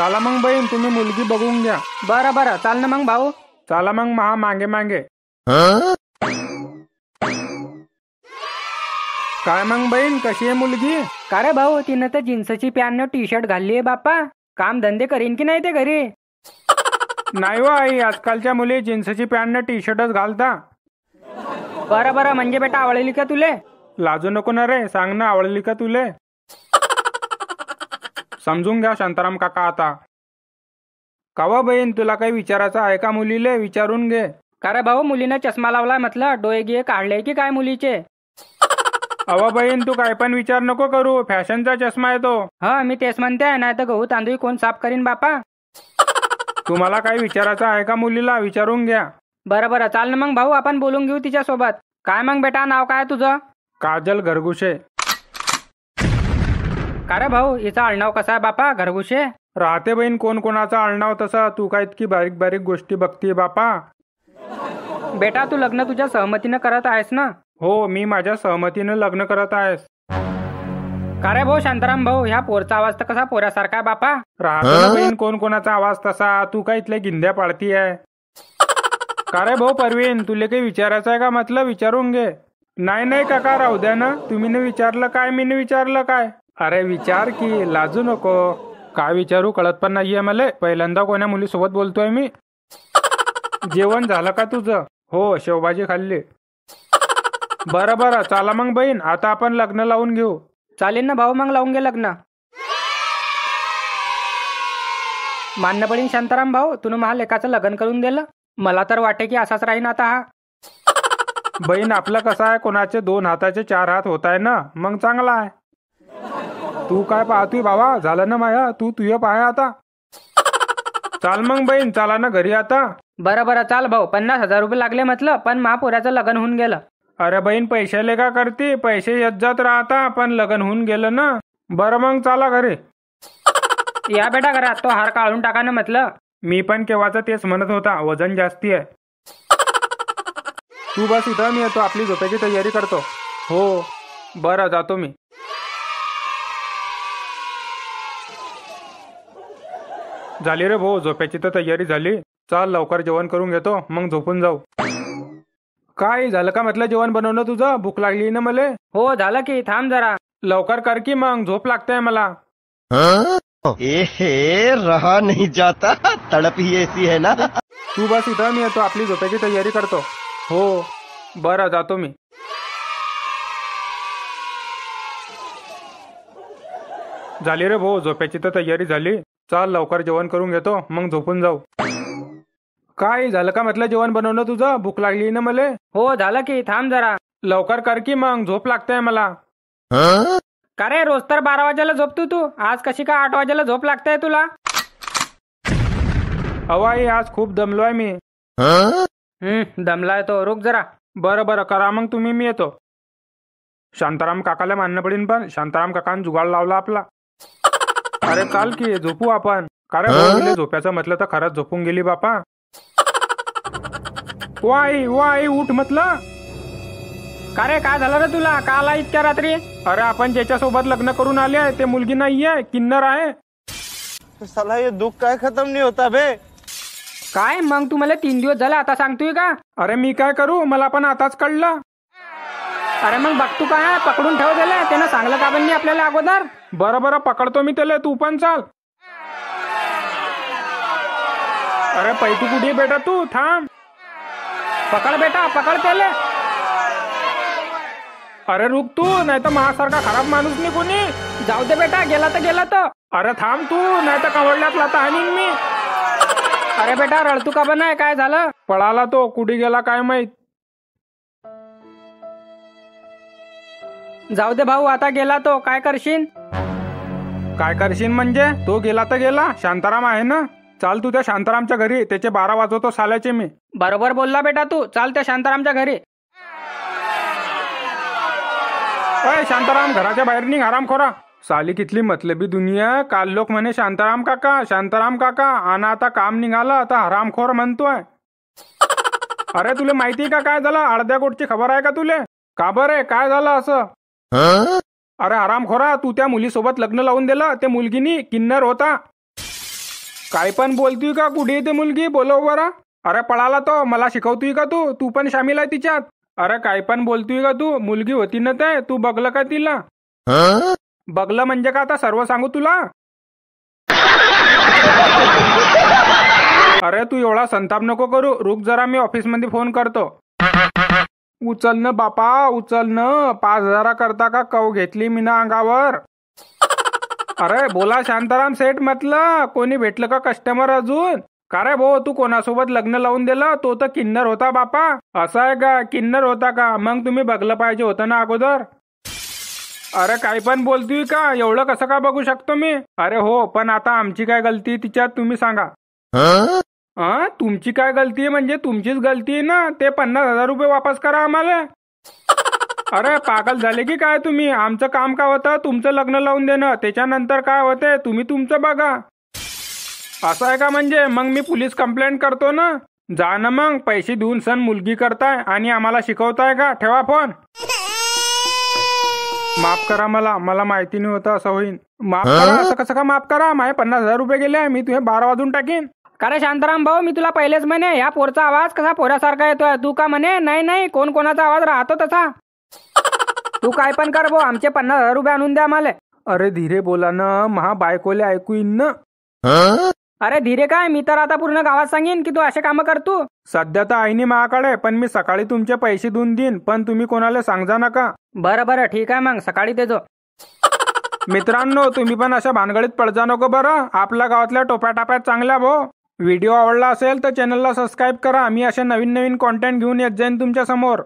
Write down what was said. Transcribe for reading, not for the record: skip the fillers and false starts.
चला मग बहीण, तुम्ही मुलगी बघून घ्या. बरं बरं, चाल ना मग भाऊ. चला मग महा मागे मागे. काय मग बहीण, कशी आहे मुलगी? का रे भाऊ, तिनं तर जीन्सची पॅन्ट टी शर्ट घालली आहे बाप्पा. काम धंदे करीन की नाही ते घरी? नाही हो आई, आजकालच्या मुली जीन्सची पॅन्ट टी शर्टच घालता. बरं बरं, म्हणजे बेटा आवडली का तुले? लाजू नको ना रे, सांग ना आवडली का तुले? समजून घ्या शांताराम काका आता. कावा बहीण, तुला काही विचारायचं आहे का मुलीले? विचारून घे. का रे भाऊ, मुलीनं चष्मा लावलाय म्हटलं, डोळे गिये काढले की काय मुलीचे? अवा बहीण, तू काय पण विचार नको करू, फॅशनचा चष्मा आहे तो. हा, मी तेच म्हणते, नाही तर गहू तांदूळ कोण साफ करीन बापा? तुम्हाला काही विचारायचं आहे का मुलीला? विचारून घ्या. बरं बरं, चाल ना मग भाऊ, आपण बोलून घेऊ तिच्यासोबत. काय मग बेटा, नाव काय तुझं? काजल घरगुशे. का रे भाऊ, हिचा आडनाव कसा आहे बापा? घरगुशे राहते बहीण कोण कोणाचा आडनाव तसा, तू काय इतकी बारीक बारीक गोष्टी बघतीये बापा? बेटा, तू लग्न तुझ्या सहमतीनं करत आहेस ना? हो, मी माझ्या सहमतीनं लग्न करत आहेस. का रे भाऊ शांताराम भाऊ, ह्या पोरचा आवाज तर कसा पोऱ्यासारखा आहे बापा? राहते ना बहीण कोण कोणाचा आवाज तसा, तू काय इथल्या गिंध्या पाळती आहे? का रे भाऊ परवीन, तुले काही विचारायचं आहे का? म्हटलं विचारून घे. नाही नाही काका, राहू द्या ना. तुम्ही न विचारलं काय, मी न विचारलं काय? अरे विचार की, लाजू नको. काय विचारू कळत पण नाहीये मला. पहिल्यांदा कोण्या मुलीसोबत बोलतोय मी. जेवण झालं का तुझं? हो, शेवभाजी खाल्ली. बरं बरं, चला मग बहीण, आता आपण लग्न लावून घेऊ. चालेल ना भाऊ, मग लावून घे लग्न. मान्य पडीन शांताराम भाऊ, तुनं महा लेकाचं लग्न करून दिलं. मला तर वाटे की असाच राहीन आता हा. बहीण, आपलं कसं आहे, कोणाचे 2 हाताचे 4 हात होत आहे ना, मग चांगला आहे. तू काय पाहतोय बाबा? झालं ना माया, तू तुझं पाय आता. चाल मग बहीण, चला ना घरी आता. बरं बरं, चाल भाऊ. 50,000 रुपये लागले म्हटलं, पण महापुराचं लग्न होऊन गेलं. अरे बहीण, पैशाले का करते? पैसे येत जात राहता, पण लग्न होऊन गेलं ना. बरं मग चला घरी. या बेटा घरात, तो हार काढून टाका ना म्हटलं. मी पण केव्हाचा तेच म्हणत होता, वजन जास्ती आहे. तू बस इथं, मी येतो, आपली झोपायची तयारी करतो. हो बरं, जातो मी. झाली रे भाऊ, झोपायची तर तयारी झाली. चल लवकर जेवण करून घेतो, मग झोपून जाऊ. काय झालं का म्हटलं जेवण बनवणं तुझं? भूक लागली ना मले. हो झालं की, थांब जरा. लवकर कर की मग, झोप लागते मला. ए रहा नहीं जाता, तड़प ही ऐसी है ना. तू बस इथं, मी येतो, आपली झोपायची तयारी करतो. हो बरं, जातो मी. झाली रे भाऊ, झोपायची तर तयारी झाली. चल लवकर जेवण करून घेतो, मग झोपून जाऊ. काय झालं का म्हटलं जेवण बनवणं तुझं? भूक लागली ना मले. हो झालं की, थांब जरा. लवकर कर की मग, झोप लागते मला. का रे, रोज तर 12 वाजेला झोपतो तू, आज कशी का 8 वाजेला झोप लागते तुला? अवाई, आज खूप दमलोय मी. दमलाय तो, रुक जरा. बरं बरं, करा मग तुम्ही, मी येतो. शांताराम काकाला मानणं पडेल, पण शांताराम काकानं जुगाड लावला आपला. अरे चाल की, झोपू आपण. का रे भाऊ, झोप्याचं म्हटलं तर खरंच झोपून गेली बापा. वाई वाई, उठ म्हटलं. का रे, काय झालं रे तुला? का आला इतक्या रात्री? अरे आपण ज्याच्यासोबत लग्न करून आले आहे ते मुलगी नाहीये, किन्नर आहे. साला ये दुख काय खत्म नहीं होता बे. काय मग, तू मला 3 दिवस झाले आता सांगतोय का? अरे मी काय करू, मला पण आताच कळलं. अरे मग बघ तू, काय पकडून ठेव दिलं त्यानं, सांगलं का पण आपल्याला अगोदर? बरं बरं, पकडतो मी त्याला, तू पण चाल. अरे पैतू कुठे बेटा, तू थांब. पकड बेटा, पकड त्याला. अरे रुक तू, नाही तर माझ्यासारखा खराब माणूस नाही कोणी. जाऊ दे बेटा, गेला तर गेला तर. अरे थांब तू, नाही तर कवडल्यात लाता हाणीन मी. अरे बेटा, रडतू का पण आहे? काय झालं? पळाला तो, कुठे गेला काय माहित. जाऊ दे भाऊ, आता गेला तो, काय करशील? काय करशील म्हणजे? तो गेला तर गेला, शांताराम आहे ना. चाल तू त्या शांतारामच्या घरी, त्याचे 12 वाजवतो साल्याचे मी. बरोबर बोलला बेटा तू, चाल त्या शांतारामच्या घरी. अय शांताराम, घराच्या बाहेर निघ हरामखोरा. साली कितली मतलबी दुनिया. काल लोक म्हणे शांताराम काका, शांताराम काका, आणि आता काम निघालं, आता हरामखोर म्हणतोय. अरे तुला माहिती का काय झालं? अर्ध्या गोटची खबर आहे का तुले? का बरे, काय झालं असं? अरे हरामखोरा, तू त्या मुलीसोबत लग्न लावून दिलं, ते मुलगीनी किन्नर होता. काय पण बोलतोय का? कुठे येते मुलगी? बोलव बरा. अरे पळाला तो. मला शिकवतोय का तू? तू पण सामील आहे तिच्यात? अरे काय पण बोलतोय का तू? मुलगी होती ना ते, तू बघलं का तिला? बघलं म्हणजे का आता सर्व सांगू तुला? अरे तू एवढा संताप नको करू. रुक जरा, मी ऑफिस मध्ये फोन करतो. उचल न बापा, उचल न. 5,000 करता का कव घेतली मी ना अंगावर. अरे बोला शांताराम सेठ म्हटलं. कोणी भेटलं का कस्टमर अजून? का रे भाऊ, तू कोणासोबत लग्न लावून दिलं? तो तर किन्नर होता बापा. असं आहे का? किन्नर होता का? मग तुम्ही बघलं पाहिजे होतं ना अगोदर. अरे काही पण बोलतोय का? एवढं कसं का बघू शकतो मी? अरे हो, पण आता आमची काय गलती तिच्यात तुम्ही सांगा. तुमची काय गलती आहे? म्हणजे तुमचीच गलती आहे ना. ते 50,000 रुपये वापस करा आम्हाला. अरे पागल झाले की काय तुम्ही? आमचं काम काय होतं? तुमचं लग्न लावून देणं. त्याच्यानंतर काय होते तुम्ही तुमचं बघा. असं आहे का? म्हणजे मग मी पोलीस कंप्लेंट करतो ना. जा ना मग. पैसे देऊन सण मुलगी करताय आणि आम्हाला शिकवताय का? ठेवा फोन. माफ करा, मला माहिती नाही होतं असं होईन. माफ करा. असं कसं का माफ करा? माझे 50,000 रुपये गेले. मी तुझे 12 वाजून टाकीन. का रे शांताराम भाऊ, मी तुला पहिलेच म्हणे या पोरचा आवाज कसा पोरासारखा येतोय. तू का म्हणे नाही नाही, कोण कोणाचा आवाज राहतो तसा. तू काय पण कर भाऊ, आमचे 50,000 रुपये आणून द्या आम्हाला. अरे धीरे बोला ना, महा बायकोले ऐकू येईन ना. अरे धीरे काय, मी तर आता पूर्ण गावात सांगेन की तू असे कामं कर तू. सध्या तर आहे नाही माझ्याकडे, पण मी सकाळी तुमचे पैसे देऊन देईन. पण तुम्ही कोणाला सांगा नका. बरं बरं ठीक आहे, मग सकाळी देतो. मित्रांनो, तुम्ही पण अशा भानगडीत पडजा नको बरं. आपल्या गावातल्या टोप्या टाप्यात चांगल्या भाऊ. व्हिडिओ आवडला असेल तर चॅनलला सबस्क्राईब करा. मी असे नवीन नवीन कॉन्टेंट घेऊन येत जाईन तुमच्या समोर.